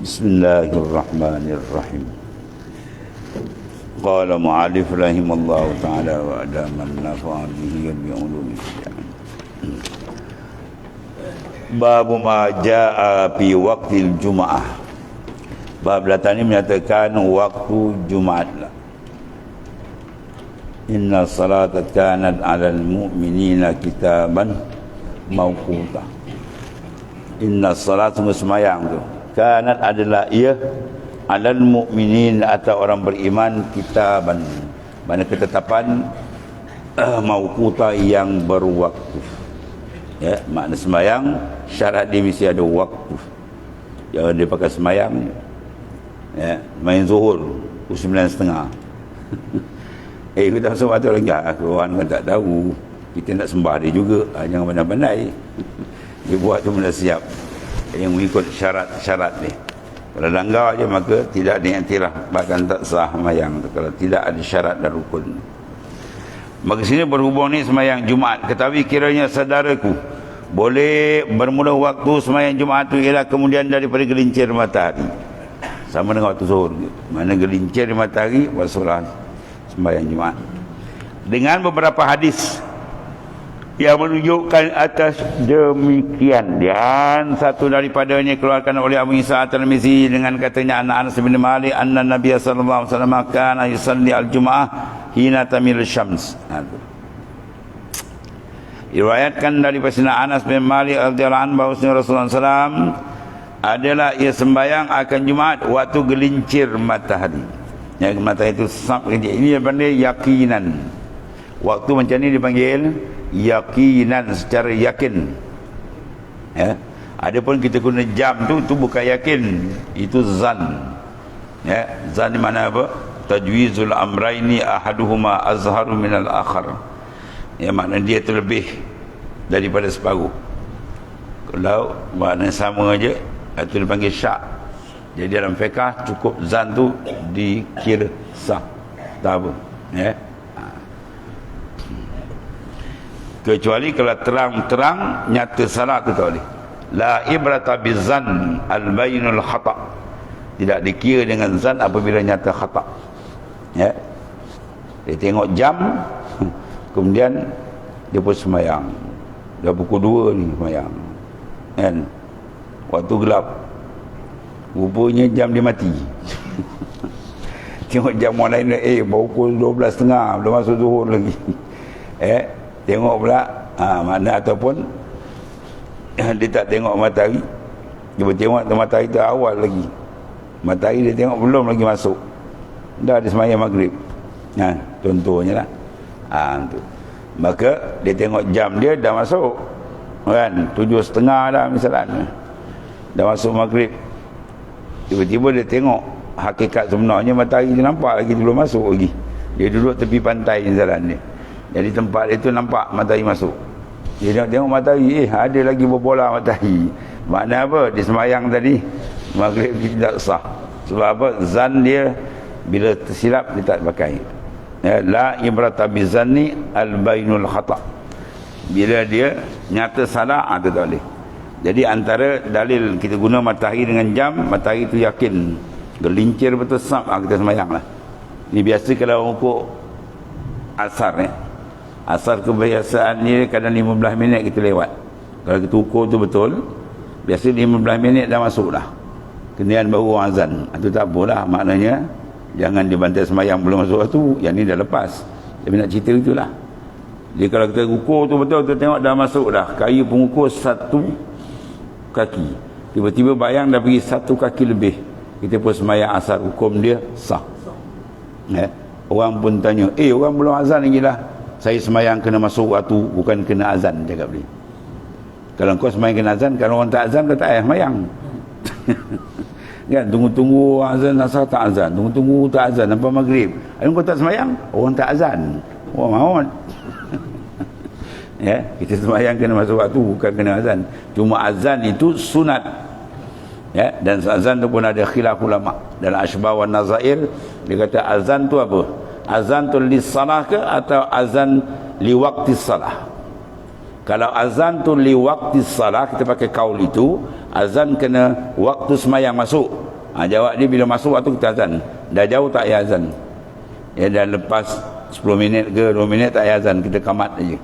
Bismillahirrahmanirrahim. Qala mu'alif rahimallahu ta'ala wa adaman nafa'a bihi bi ulumi syari'ah. Babu ma jaa fi waqtil Jum'ah. Bab datang ini menyatakan waktu Jumaat. Inna salata kanat 'alal mu'minina kitaban mawquta. Inna salat sembahyang tu kanat adalah ia 'alal mu'minin atau orang beriman kitaban, mana ketetapan mawquta yang berwaktu. Ya, makna sembahyang syarat dia mesti ada waktu. Jangan dia pakai sembahyang ya, main zuhur pukul 9.30. Kita sembah tu lagi orang kan tak tahu kita nak sembah dia juga. Jangan pandai-pandai. Dia buat tu benda siap yang mengikut syarat-syarat ni. Kalau langgar je maka tidak diiktiraf, bahkan tak sah sembahyang tu kalau tidak ada syarat dan rukun. Maka sini berhubung ni sembahyang Jumaat. Ketahui kiranya saudaraku, boleh bermula waktu sembahyang Jumaat tu ialah kemudian daripada gelincir matahari. Sama dengan waktu zuhur. Mana gelincir matahari wassalam sembahyang Jumaat. Dengan beberapa hadis yang menunjukkan atas demikian, dan satu daripadanya keluarkan oleh Abu Isa At-Tirmizi dengan katanya Anas bin Malik anna Nabiy sallallahu alaihi wasallam kana yusalli al-jum'ah hina tamil syams. Diriwayatkan dari Sayyidina Anas bin Malik radhiyallahu anhu bahawa Rasulullah SAW adalah ia sembahyang akan Jumaat waktu gelincir matahari. Yang matahari itu ini dipanggil yakinan. Waktu macam ni dipanggil yakinan, secara yakin. Ya. Adapun kita guna jam tu bukan yakin, itu zan. Ya, zan di mana apa? Tajwizul amraini ahaduhuma azharu minal akhar. Ya, makna dia terlebih daripada separuh. Kalau makna sama aja, itu dipanggil syak. Jadi dalam fiqh cukup zan tu dikira sah. Tak apa. Ya. Kecuali kalau terang-terang nyata salah tu tak boleh. La ibrata bizan al-bainul khata'. Tidak dikira dengan zan apabila nyata khata'. Ya. Dia tengok jam kemudian dia pun sembahyang. Dah pukul 2 ni sembahyang. Kan? Waktu gelap. Rupanya jam dia mati. Tengok jam orang lain baru pukul 12.30 belum masuk zuhur lagi. Tengok pula mana ataupun dia tak tengok matahari, dia tengok matahari tu awal lagi, matahari dia tengok belum lagi masuk, dah ada sembahyang maghrib. Contohnya lah tu. Maka dia tengok jam dia dah masuk kan 7.30 dah misalnya, dah masuk maghrib. Tiba-tiba dia tengok hakikat sebenarnya matahari dia nampak lagi, belum masuk lagi. Dia duduk tepi pantai misalnya, jadi tempat itu nampak matahari masuk. Dia tengok matahari, ada lagi berbola matahari. Makna apa? Dia sembahyang tadi maghrib tidak sah. Sebab apa? Zan dia bila tersilap dia tak pakai. La ibrata bizanni al-bainul khata'. Bila dia nyata salah, itu tak boleh. Jadi antara dalil kita guna matahari dengan jam, matahari itu yakin gelincir betul sah, kita sembahyang lah. Ini biasa kalau ukur asar asar kebiasaan ni kadang 15 minit kita lewat. Kalau kita ukur tu betul, biasa 15 minit dah masuk dah, kemudian baru azan. Itu tak apalah, maknanya jangan dibantai sembahyang belum masuk waktu. Yang ni dah lepas, tapi nak cerita itulah. Jadi kalau kita ukur tu betul, kita tengok dah masuk dah, kayu pengukur 1 kaki, tiba-tiba bayang dah pergi 1 kaki lebih, kita pun sembahyang asar, hukum dia sah. Orang pun tanya, orang belum azan lagi lah. Saya sembahyang kena masuk waktu, bukan kena azan, cakap dia. Kalau kau sembahyang kena azan, kalau orang tak azan, kau tak payah sembahyang. Kan, tunggu-tunggu azan, asal tak azan, tunggu-tunggu tak azan, sampai maghrib. Kalau kau tak sembahyang, orang tak azan. Orang maut. Ya, kita sembahyang kena masuk waktu, bukan kena azan. Cuma azan itu sunat. Ya, dan azan tu pun ada khilaf ulama. Dalam Asybah wan Nazair, dia kata azan tu apa? Azan tu li salah ke atau azan li waqti salah? Kalau azan tu li waqti salah, kita pakai kaul itu, azan kena waktu sembahyang masuk. Jawab dia bila masuk waktu kita azan. Dah jauh tak payah azan. Ya, dan lepas 10 minit ke 2 minit tak payah azan, kita kamat aja.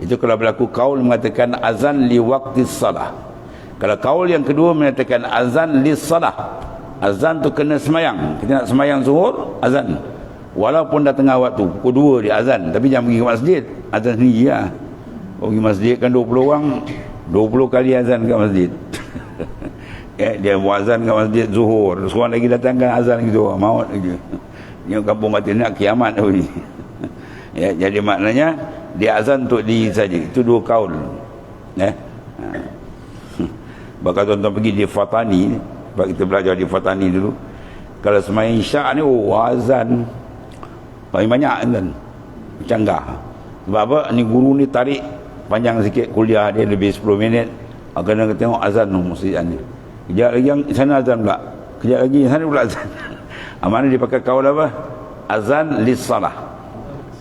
Itu kalau berlaku kaul mengatakan azan li waqti salah. Kalau kaul yang kedua mengatakan azan li salah. Azan tu kena semayang. Kita nak semayang zuhur, azan. Walaupun dah tengah waktu, pukul 2 dia azan, tapi jangan pergi ke masjid. Azan sendiri lah. Pergi masjid kan 20 orang, 20 kali azan kat masjid. Dia buat azan kat masjid zuhur, seorang lagi datangkan azan gitu, maut lagi. Ni kampung mati nak kiamat tu ni. Jadi maknanya dia azan untuk diri saja. Itu dua kaul. Bakal tuan-tuan pergi di Fatani, sebab kita belajar di Fatani dulu. Kalau sembahyang isyak ni, azan paling banyak kan, canggah. Sebab apa? Ni guru ni tarik panjang sikit kuliah dia, lebih 10 minit. Kena tengok azan masjid ni. Kejap lagi yang sana azan pula, kejap lagi sana pula azan. Mana dia pakai kaul apa? Azan lis salah.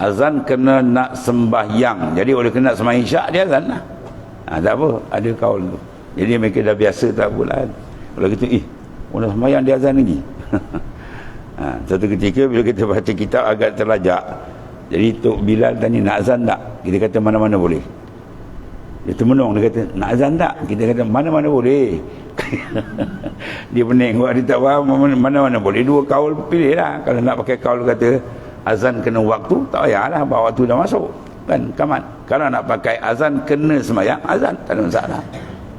Azan kena nak sembahyang. Jadi oleh kena sembahyang isyak dia azan lah. Tak apa, ada kaul tu. Jadi mereka dah biasa tak bulan. Kalau kita orang sembahyang dia azan lagi. Satu ketika bila kita baca kitab agak terlajak. Jadi Tok Bilal tanya nak azan tak? Kita kata mana-mana boleh. Dia termenung, dia kata nak azan tak? Kita kata mana-mana boleh. Dia pening, dia tak faham mana-mana boleh. Dua kaul pilih lah. Kalau nak pakai kaul kata azan kena waktu, tak payahlah, bahawa waktu dah masuk kan, kamat. Kalau nak pakai azan kena semayang, azan tak ada masalah.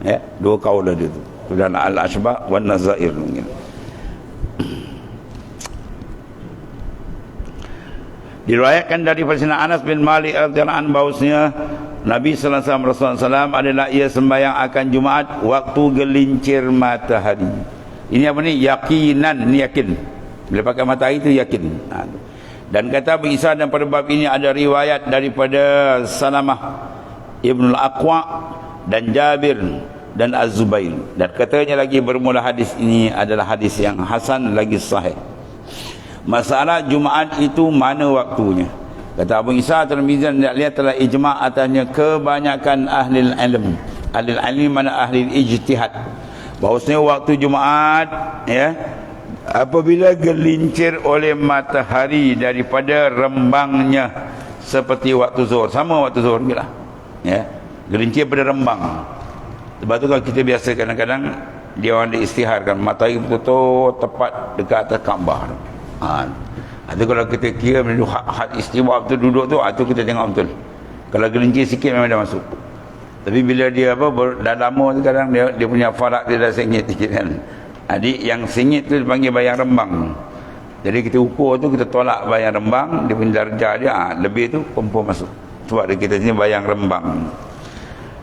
Ya, dua kaul ada tu. Dan al-ashbah wan nazair mungkin. Diriwayatkan dari Sayyidina Anas bin Malik radhiyallahu anhu bahwasanya Nabi sallallahu alaihi wasallam adalah ia sembahyang akan Jumaat waktu gelincir matahari. Ini apa ni? Yakinan, ni yakin. Bila pakai matahari itu yakin. Dan kata Abu Isa, dan pada bab ini ada riwayat daripada Salamah Ibnul Aqwa dan Jabir dan Az-Zubair. Dan katanya lagi bermula hadis ini adalah hadis yang hasan lagi sahih. Masalah Jumaat itu mana waktunya? Kata Abu Isa Tirmizi, lihat telah ijma' atasnya kebanyakan ahli ilm. Ahli ilm mana ahli ijtihad. Bahawasanya waktu Jumaat ya, apabila gelincir oleh matahari daripada rembangnya seperti waktu zuhur, sama waktu zuhur juga lah. Ya, gelincir pada rembang. Sebab tu kalau kita biasa kadang-kadang dia orang diistiharkan matahari betul-betul tepat dekat atas Kaabah. Itu kalau kita kira had istiwa betul duduk tu, itu kita tengok betul. Kalau gelincir sikit memang dah masuk. Tapi bila dia dah lama sekarang dia punya farak dia dah sengit sikit kan. Jadi yang sengit tu dipanggil bayang rembang. Jadi kita ukur tu, kita tolak bayang rembang, dia punya darjah dia lebih tu confirm masuk. Sebab kita sini bayang rembang.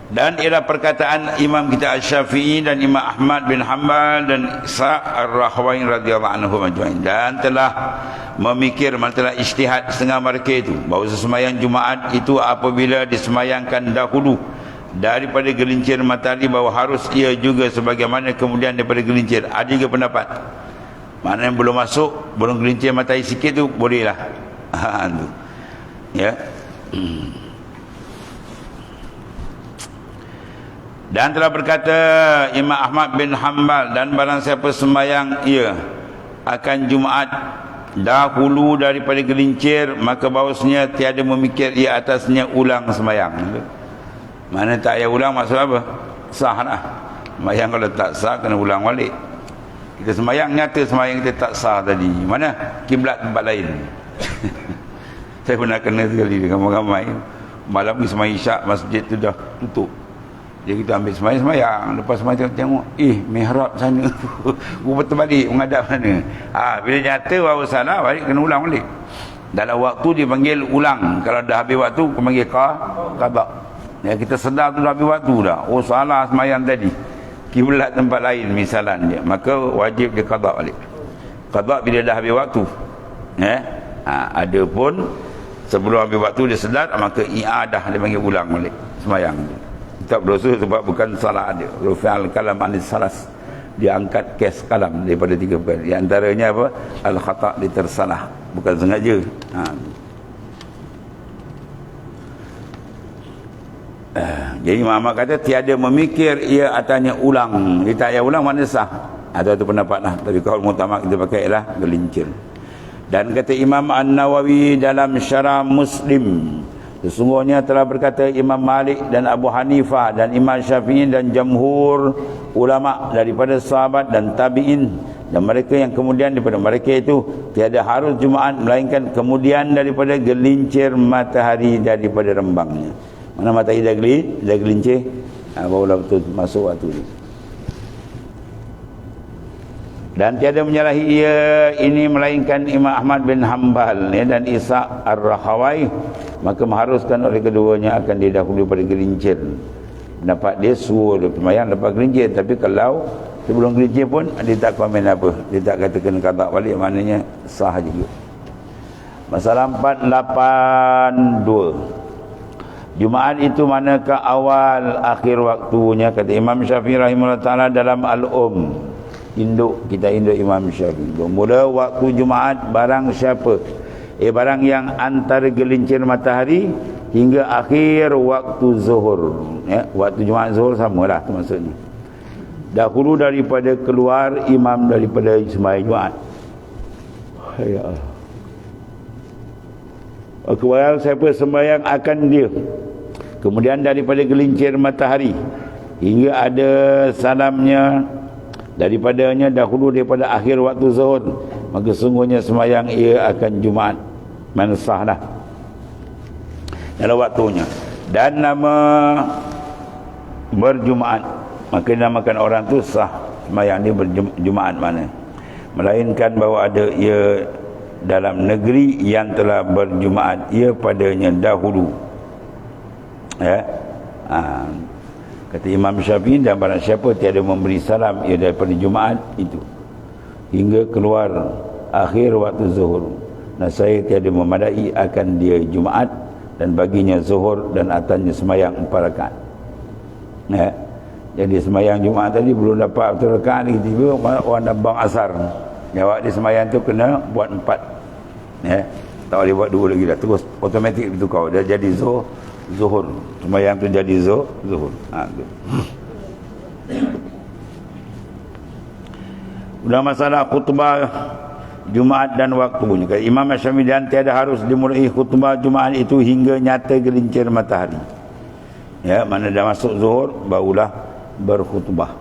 Dan ialah perkataan Imam kita Asy-Syafi'i dan Imam Ahmad bin Hanbal dan Isa' Ar-Rahwain radhiyallahu anhu majma'in, dan telah memikir, telah ijtihad setengah mereka itu bahawa sembahyang Jumaat itu apabila disemayangkan dahulu daripada gelincir matahari, bahawa harus ia juga sebagaimana kemudian daripada gelincir. Ada juga pendapat mana yang belum masuk, belum gelincir matahari sikit tu bolehlah. Ya. Dan telah berkata Imam Ahmad bin Hanbal, dan barang siapa sembahyang ia akan Jumaat dahulu daripada gelincir, maka bahawasanya tiada memikir ia atasnya ulang sembahyang. Mana tak payah ulang, maksud apa? Sah lah. Sembahyang kalau tak sah kena ulang balik. Kita sembahyang, nyata sembahyang kita tak sah tadi. Mana? Kiblat tempat lain. Saya pernah kena sekali dengan ramai-ramai. Malam ni sembahyang isyak, masjid tu dah tutup. Jadi kita ambil sembahyang, lepas sembahyang tengok, mihrab sana. Rupa terbalik, menghadap sana. Bila nyata bahawa salah, balik kena ulang balik. Dalam waktu dipanggil ulang. Kalau dah habis waktu, kita panggil qada. Ya, kita sedar tu dah habis waktu dah. Salah sembahyang tadi. Kiblat tempat lain misalan dia. Maka wajib dia qada balik. Qada bila dah habis waktu. Ada pun sebelum habis waktu dia sedar, maka i'adah dia panggil ulang balik sembahyang tu. Tak berdosa sebab bukan salah dia. Rufi'al kalam anis salas, diangkat kes kalam daripada 3 perkara. Di antaranya apa? Al-khata', dia tersalah, bukan sengaja. Jadi Muhammad kata tiada memikir ia atasnya ulang. Dia tak payah ulang, mana sah. Atau itu pendapat lah. Tapi kaul mutamak kita pakai lah gelincir. Dan kata Imam An-Nawawi dalam Syarah Muslim, sesungguhnya telah berkata Imam Malik dan Abu Hanifah dan Imam Syafi'i dan jamhur ulama daripada sahabat dan tabi'in, dan mereka yang kemudian daripada mereka itu tiada harus Jumaat melainkan kemudian daripada gelincir matahari daripada rembangnya. Mana matahari dah gelincir, barulah betul masuk waktu itu. Dan tiada menyalahi ia ini melainkan Imam Ahmad bin Hanbal dan Ishaq Ar-Rahawai, maka mengharuskan oleh keduanya akan didahului pada gelincir. Pendapat dia suruh dia sembahyang lepas gelincir, tapi kalau sebelum gelincir pun dia tak komen apa, dia tak kata kena qada balik, maknanya sah juga. Masalah 482, Jumaat itu manakah awal akhir waktunya? Kata Imam Syafi'i rahimahullah ta'ala dalam Al-Um, induk Imam Syafi'i, bermula waktu Jumaat barang siapa barang yang antara gelincir matahari hingga akhir waktu zuhur, waktu Jumaat zuhur samalah tu maksudnya, dahulu daripada keluar imam daripada sembahyang Jumaat. Ya Allah, kemudian siapa sembahyang akan dia, kemudian daripada gelincir matahari hingga ada salamnya daripadanya dahulu daripada akhir waktu zuhur, maka sungguhnya sembahyang ia akan Jumaat, mana sah lah dalam waktunya. Dan nama berjumaat, maka dinamakan orang tu sah sembahyang dia berjumaat mana, melainkan bahawa ada ia dalam negeri yang telah berjumaat ia padanya dahulu. Kata Imam Syafi'i, dan barang siapa tiada memberi salam ia daripada Jumaat itu hingga keluar akhir waktu zuhur, dan saya tiada memadai akan dia Jumaat, dan baginya zuhur dan atasnya semayang 4 rakaat. Jadi semayang Jumaat tadi belum dapat 4 rakaat, tiba-tiba orang dah bang asar, jawab dia semayang tu kena buat 4, tak boleh buat 2 lagi dah, terus automatik bertukar, dah jadi zuhur, sembahyang tu jadi zuhur. Udah masalah khutbah Jumaat dan waktunya. Kata Imam Syafi'i, dan tiada harus dimulai khutbah Jumaat itu hingga nyata gelincir matahari. Mana dah masuk zuhur barulah berkhutbah.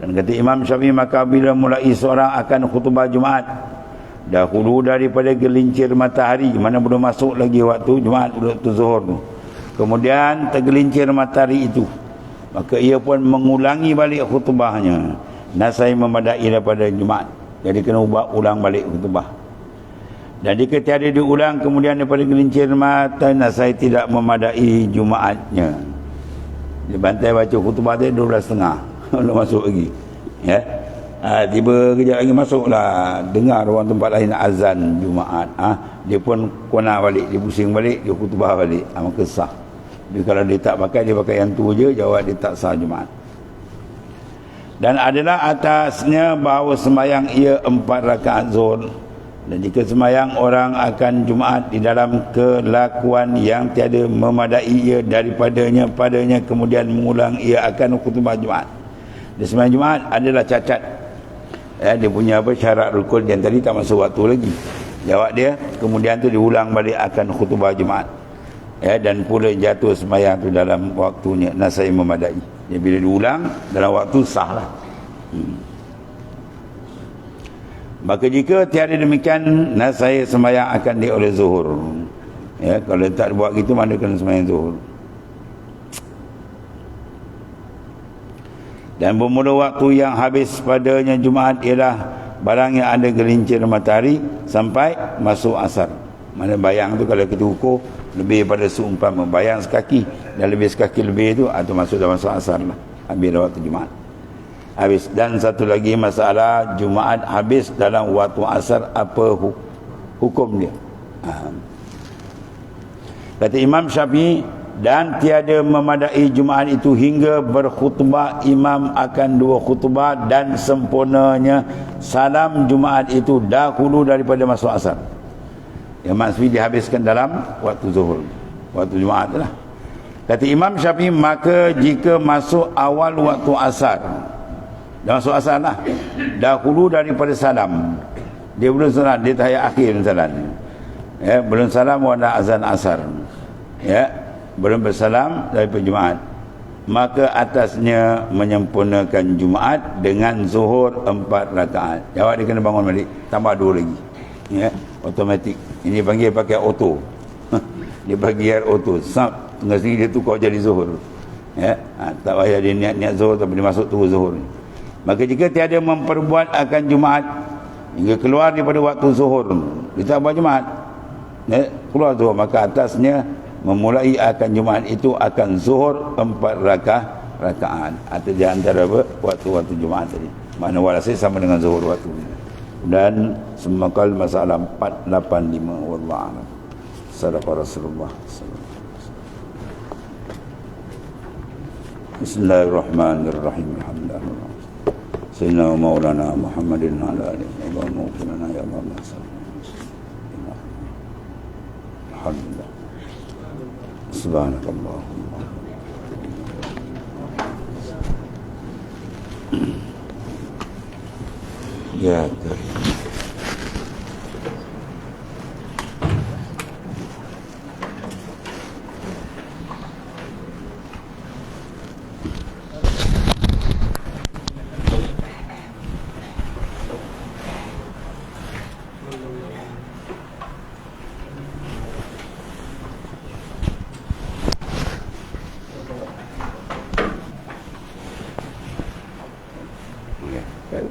Dan kata Imam Syafi'i, maka bila mulai seorang akan khutbah Jumaat dahulu daripada gelincir matahari, mana belum masuk lagi waktu Jumaat, waktu zuhur tu, kemudian tergelincir matahari itu, maka ia pun mengulangi balik khutbahnya. Nasai memadai daripada Jumaat, jadi kena ulang balik khutbah. Dan jika tiada diulang kemudian daripada gelincir mata, nasai tidak memadai Jumaatnya. Dia bantai baca khutbah dia 12.30 belum masuk lagi. Tiba kejap lagi masuklah, dengar orang tempat lain azan Jumaat. Dia pun kona balik, dia pusing balik, dia khutbah balik, maka sah. Tapi kalau dia tak pakai, dia pakai yang tu je, jawab dia tak sah Jumaat. Dan adalah atasnya bahawa sembahyang ia 4 rakaat zuhur, dan jika sembahyang orang akan Jumaat di dalam kelakuan yang tiada memadai ia daripadanya padanya, kemudian mengulang ia akan khutbah Jumaat. Di sembahyang Jumaat adalah cacat, dia punya syarat rukun yang tadi tak masuk waktu lagi, jawab dia, kemudian tu diulang balik akan khutbah Jumaat, dan pula jatuh sembahyang tu dalam waktunya, nasai memadai. Jadi bila diulang dalam waktu sah lah. Maka jika tiada demikian, nasai sembahyang akan dia oleh zuhur. Kalau tak buat gitu, mana kena sembahyang zuhur. Dan bermula waktu yang habis padanya Jumaat ialah barang yang ada gelincir matahari sampai masuk asar. Mana bayang tu kalau kita ukur lebih pada seumpama bayang sekaki, dan lebih sekaki lebih tu atau masuk dalam masuk asar lah, habis waktu Jumaat habis. Dan satu lagi masalah, Jumaat habis dalam waktu asar, apa hukum dia? Kata Imam Syafi'i, dan tiada memadai Jumaat itu hingga berkhutbah imam akan 2 khutbah, dan sempurnanya salam Jumaat itu dahulu daripada masuk asar. Yang maksudnya dihabiskan dalam waktu zuhur, waktu Jumaat lah. Kata Imam Syafi'i, maka jika masuk awal waktu asar, Dah masuk asal lah. Dahulu daripada salam. Dia belum salam, dia tahiyat akhir salam. Ya, belum salam wala azan asar. Ya, belum bersalam daripada Jumaat. Maka atasnya menyempurnakan Jumaat dengan zuhur 4 rakaat. Jawab dia kena bangun balik, tambah 2 lagi. Ya, automatik. Ini panggil pakai auto. Dia bagi air auto. Sap, tengah sini dia tukar jadi zuhur. Ya, tak payah dia niat-niat zuhur tapi dia masuk terus zuhur. Maka jika tiada memperbuat akan Jumaat hingga keluar daripada waktu zuhur, dia tak buat Jumaat. Ya, keluar zuhur, maka atasnya memulai akan Jumaat itu akan zuhur 4 rakaat atau di antara waktu-waktu Jumaat tadi. Mana walasnya sama dengan zuhur waktu. Dan semakal masalah 485 wallahu a'lam. Sadaqa Rasulullah sallallahu alaihi wasallam. Bismillahirrahmanirrahim. Alhamdulillah. Sayyidina Maulana Muhammadin ala alihi wa sahbihi ya Allah. Alhamdulillah. Subhanakallahumma. Ya Karim.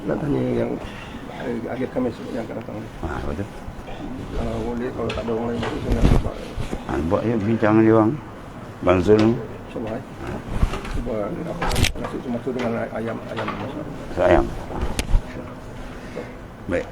Nak tanya yang akhir Khamis yang akan datang. Betul. Boleh kalau tak ada orang lain itu saya nak buat. Buat je bincang dia orang. Bangsa tu. Cuba cuba nasi cuma tu dengan ayam masak. Sayang. Baik.